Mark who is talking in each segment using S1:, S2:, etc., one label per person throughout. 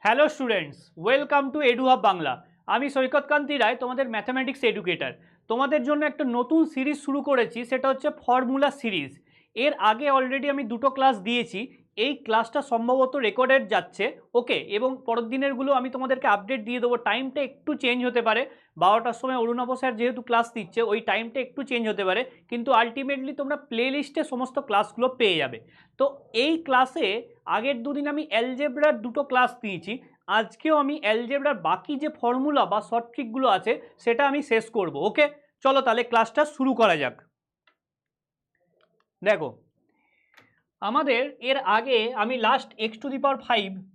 S1: Hello students, welcome to এডুহাব Bangla. আমি সৈকত কান্তি রায়, তোমাদের mathematics educator. তোমাদের জন্য একটা নতুন সিরিজ শুরু করেছি, সেটা হচ্ছে ফর্মুলা সিরিজ। এর আগে অলরেডি আমি দুটো ক্লাস দিয়েছি। এই ক্লাসটা সম্ভবত রেকর্ডেড যাচ্ছে, ওকে, এবং পরের দিনেরগুলো আমি তোমাদেরকে আপডেট দিয়ে দেবো। টাইমটা একটু চেঞ্জ হতে পারে, 12টার সময় অরুণাভ স্যার যেহেতু ক্লাস দিচ্ছে ওই টাইমটা একটু চেঞ্জ হতে পারে, কিন্তু আলটিমেটলি তোমরা প্লে লিস্টে সমস্ত ক্লাসগুলো পেয়ে যাবে। তো এই ক্লাসে আগের দুদিন আমি অ্যালজেব্রার দুটো ক্লাস দিয়েছি, আজকেও আমি অ্যালজেব্রার বাকি যে ফর্মুলা বা শর্ট ট্রিকগুলো আছে সেটা আমি শেষ করব। ওকে, চলো তাহলে ক্লাসটা শুরু করা যাক। দেখো, আমাদের এর আগে আমি লাস্ট x⁵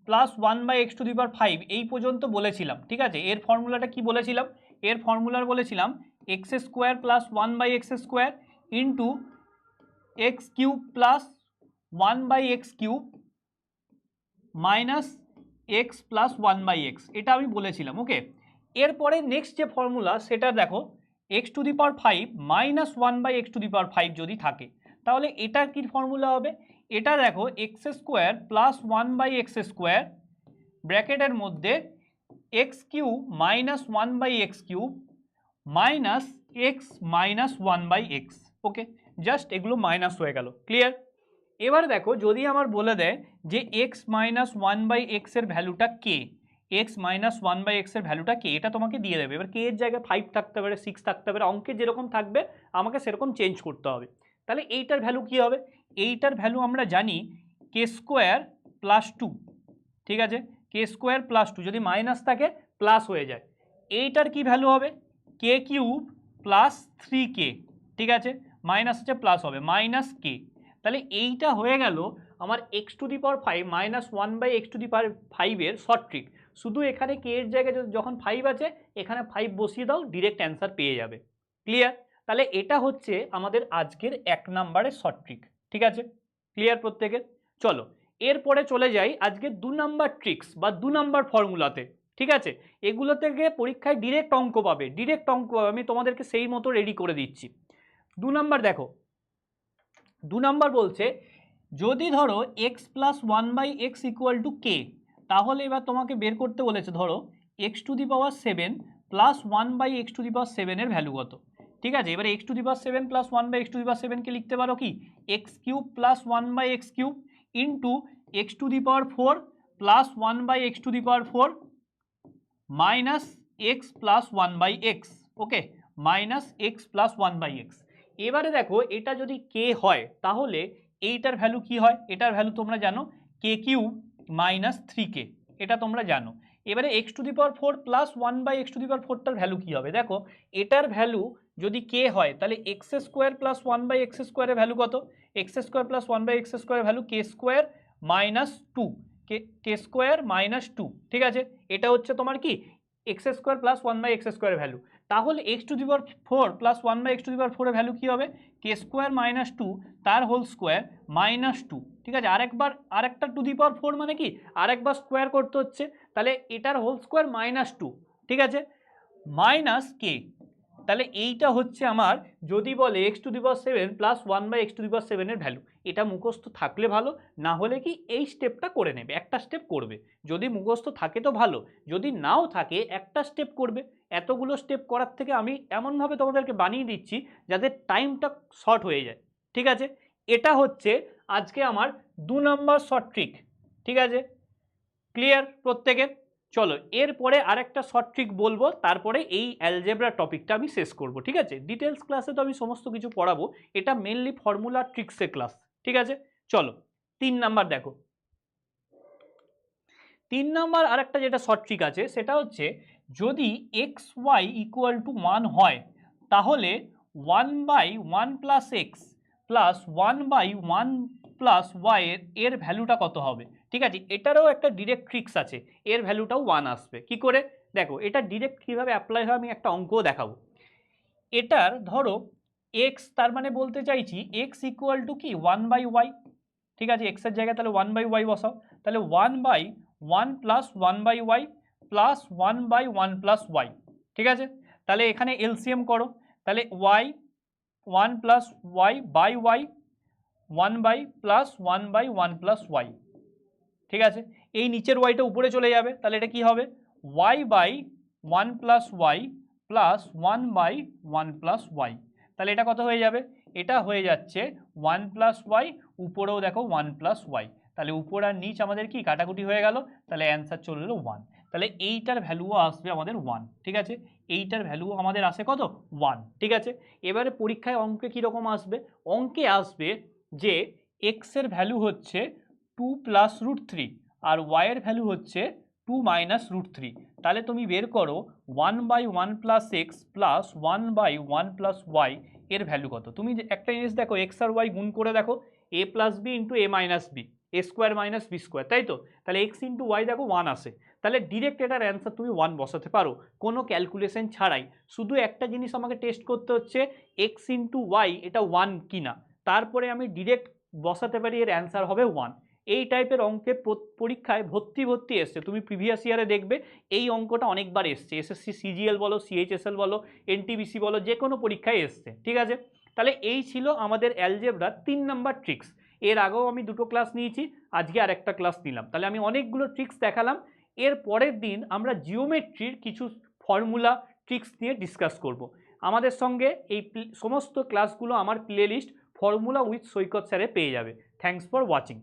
S1: প্লাস 1/x⁵ এই পর্যন্ত বলেছিলাম, ঠিক আছে। এর ফর্মুলাটা কি বলেছিলাম? এর ফর্মুলার বলেছিলাম x² plus 1/x² into x³ plus 1/x³ minus x plus 1/x, এটা আমি বলেছিলাম। ওকে, এরপরে নেক্সট যে ফর্মুলা সেটা দেখো, x⁵ মাইনাস 1/x⁵ যদি থাকে তাহলে এটার কি ফর্মুলা হবে? এটা দেখো x² প্লাস 1/x² ব্র্যাকেটের মধ্যে x³ minus 1/x³ minus x minus 1/x। ওকে, জাস্ট এগুলো মাইনাস হয়ে গেল, ক্লিয়ার? এবার দেখো, যদি আমার বলে দেয় যে এক্স মাইনাস 1/x এর ভ্যালুটা কে, এক্স মাইনাস 1/x এর ভ্যালুটা কে, এটা তোমাকে দিয়ে দেবে। এবার কে এর জায়গায় 5 থাকতে পারে, 6 থাকতে পারে, অঙ্কে যেরকম থাকবে আমাকে সেরকম চেঞ্জ করতে হবে। তাহলে এইটার ভ্যালু কি হবে? এইটার ভ্যালু আমরা জানি k² প্লাস 2, ঠিক আছে। k² প্লাস 2 যদি মাইনাস থাকে প্লাস হয়ে যায়। এইটার কি ভ্যালু হবে? k³ প্লাস 3k, ঠিক আছে, মাইনাস হচ্ছে প্লাস হবে মাইনাস কে। তাহলে এইটা হয়ে গেল আমার x⁵ মাইনাস 1/x⁵ এর শর্ট ট্রিক। শুধু এখানে কে এর জায়গায় যখন 5 আছে এখানে 5 বসিয়ে দাও, ডিরেক্ট অ্যান্সার পেয়ে যাবে, ক্লিয়ার? তাহলে এটা হচ্ছে আমাদের আজকের 1 নম্বরের শর্ট ট্রিক, ঠিক আছে, ক্লিয়ার প্রত্যেকের? চলো এরপরে চলে যাই আজকে 2 নম্বর ট্রিক্স বা 2 নম্বর ফর্মুলাতে, ঠিক আছে। এগুলো থেকে পরীক্ষায় ডিরেক্ট অঙ্ক পাবে, ডিরেক্ট অঙ্ক পাবে, আমি তোমাদেরকে সেই মতো রেডি করে দিচ্ছি। 2 নম্বর দেখো, 2 নম্বর বলছে যদি ধরো x plus 1/x equal to K, তাহলে এবার তোমাকে বের করতে বলেছে ধরো x⁷ প্লাস 1/x⁷ এর ভ্যালু কত, ঠিক আছে। এবার x⁷ প্লাস 1/x⁷ কে লিখতে পারো কি x³ plus 1/x³ into x⁴ plus 1/x⁴ minus x plus 1/x, ওকে, মাইনাস এক্স প্লাস 1/x। এবারে দেখো, এটা যদি কে হয় তাহলে এইটার ভ্যালু কি হয়? এটার ভ্যালু তোমরা জানো k³ মাইনাস 3k, এটা তোমরা জানো। এবারে x⁴ প্লাস 1/x⁴টার ভ্যালু কি হবে? দেখো, এটার ভ্যালু যদি কে হয় তাহলে x² প্লাস 1/x² এর ভ্যালু কত? x² প্লাস 1/x² এর value k² minus 2, k² minus 2, ঠিক আছে। এটা হচ্ছে তোমার কি x² প্লাস 1/x² এর ভ্যালু। তাহলে x⁴ প্লাস 1/x⁴ এর ভ্যালু কি হবে? k² মাইনাস 2 তার হোল স্কোয়ার মাইনাস 2, ঠিক আছে। আরেকটা টু দি পাওয়ার 4 মানে কি আরেকবার স্কোয়ার করতে হচ্ছে, তাহলে এটার হোল স্কোয়ার মাইনাস 2, ঠিক আছে, মাইনাস কে। তাহলে এইটা হচ্ছে আমার, যদি বলে x⁷ প্লাস 1/x⁷ এর ভ্যালু। এটা মুখস্থ থাকলে ভালো, না হলে কি এই স্টেপটা করে নেবে, একটা স্টেপ করবে। যদি মুখস্থ থাকে তো ভালো, যদি নাও থাকে একটা স্টেপ করবে। এতগুলো স্টেপ করার থেকে আমি এমনভাবে তোমাদেরকে বানিয়ে দিচ্ছি যাতে টাইমটা শর্ট হয়ে যায়, ঠিক আছে। এটা হচ্ছে আজকে আমার 2 নম্বর শর্ট ট্রিক, ঠিক আছে, ক্লিয়ার প্রত্যেকের? চলো এরপরে আরেকটা শর্ট ট্রিক বলবো, তারপরে এই অ্যালজেব্রা টপিকটা আমি শেষ করব, ঠিক আছে। ডিটেলস ক্লাসে তো আমি সমস্ত কিছু পড়াবো, এটা মেনলি ফর্মুলা ট্রিক্সের ক্লাস, ঠিক আছে। চলো 3 নাম্বার দেখো, 3 নাম্বার আরেকটা যেটা শর্ট ট্রিক আছে সেটা হচ্ছে যদি xy ইকুয়াল টু 1 হয় তাহলে 1/1 plus x plus 1/1 plus y এর ভ্যালুটা কত হবে, ঠিক আছে। এটারও একটা ডিরেক্ট ট্রিক্স আছে, এর ভ্যালুটাও 1 আসবে কি করে? দেখো, এটা ডিরেক্ট কীভাবে অ্যাপ্লাই হয় আমি একটা অঙ্কও দেখাবো। এটার ধরো এক্স, তার মানে বলতে চাইছি এক্স ইকুয়াল টু কি 1/y, ঠিক আছে। এক্সের জায়গায় তাহলে 1/y বসাও, তাহলে 1/1 plus 1/y plus 1/1 plus y, ঠিক আছে। তাহলে এখানে এলসিএম করো, তাহলে y 1 plus y by y 1/1 plus 1/1 plus y, ঠিক আছে। এই নিচের ওয়াইটা উপরে চলে যাবে, তাহলে এটা কি হবে y by one plus y plus one by one plus y. তাহলে এটা কত হয়ে যাবে, এটা হয়ে যাচ্ছে ওয়ান প্লাস ওয়াই, উপরেও দেখো ওয়ান প্লাস ওয়াই, তাহলে উপর আর নিচ আমাদের কি কাটাকুটি হয়ে গেল, তাহলে অ্যান্সার চলে এলো ওয়ান। তাহলে এইটার ভ্যালুও আসবে আমাদের ওয়ান, ঠিক আছে, এইটার ভ্যালু আমাদের আসে কত ওয়ান, ঠিক আছে। এবারে পরীক্ষায় অঙ্কে কীরকম আসবে, অঙ্কে আসবে যে এক্সের ভ্যালু হচ্ছে টু প্লাস রুট থ্রি আর ওয়াইয়ের ভ্যালু হচ্ছে টু মাইনাস রুট থ্রি। তাহলে তুমি বের করো one by one plus x plus one by one plus y এর ভ্যালু কত। তুমি একটা জিনিস দেখো, এক্স আর ওয়াই গুণ করে দেখো, এ প্লাস বি ইন্টু এ মাইনাস বি, এ স্কোয়ার মাইনাস বি স্কোয়ার, তাই তো। তাহলে এক্স ইন্টু ওয়াই দেখো ওয়ান আসে, তাহলে ডিরেক্ট এটার অ্যান্সার তুমি ওয়ান বসাতে পারো কোনো ক্যালকুলেশন ছাড়াই। শুধু একটা জিনিস আমাকে টেস্ট করতে হচ্ছে এক্স ইন্টু ওয়াই এটা ওয়ান কিনা, তারপরে আমি ডিরেক্ট বসাতে পারি এর অ্যান্সার হবে ওয়ান। এই টাইপের অঙ্কে পরীক্ষায় ভর্তি এসছে, তুমি প্রিভিয়াস ইয়ারে দেখবে এই অঙ্কটা অনেকবার এসছে, এসএসসি সিজিএল বলো, সিএইচএসএল বলো, এনটিবিসি বলো, যে কোনো পরীক্ষায় এসছে, ঠিক আছে। তাহলে এই ছিল আমাদের অ্যালজেব্রার 3 নাম্বার ট্রিক্স। এর আগেও আমি দুটো ক্লাস নিয়েছি, আজকে আরেকটা ক্লাস নিলাম, তাহলে আমি অনেকগুলো ট্রিক্স দেখালাম। এর পরের দিন আমরা জিওমেট্রির কিছু ফর্মুলা ট্রিক্স নিয়ে ডিসকাস করব। আমাদের সঙ্গে এই সমস্ত ক্লাসগুলো আমার প্লেলিস্ট ফর্মুলা উইথ সৈকত স্যারে পেয়ে যাবে। Thanks for watching.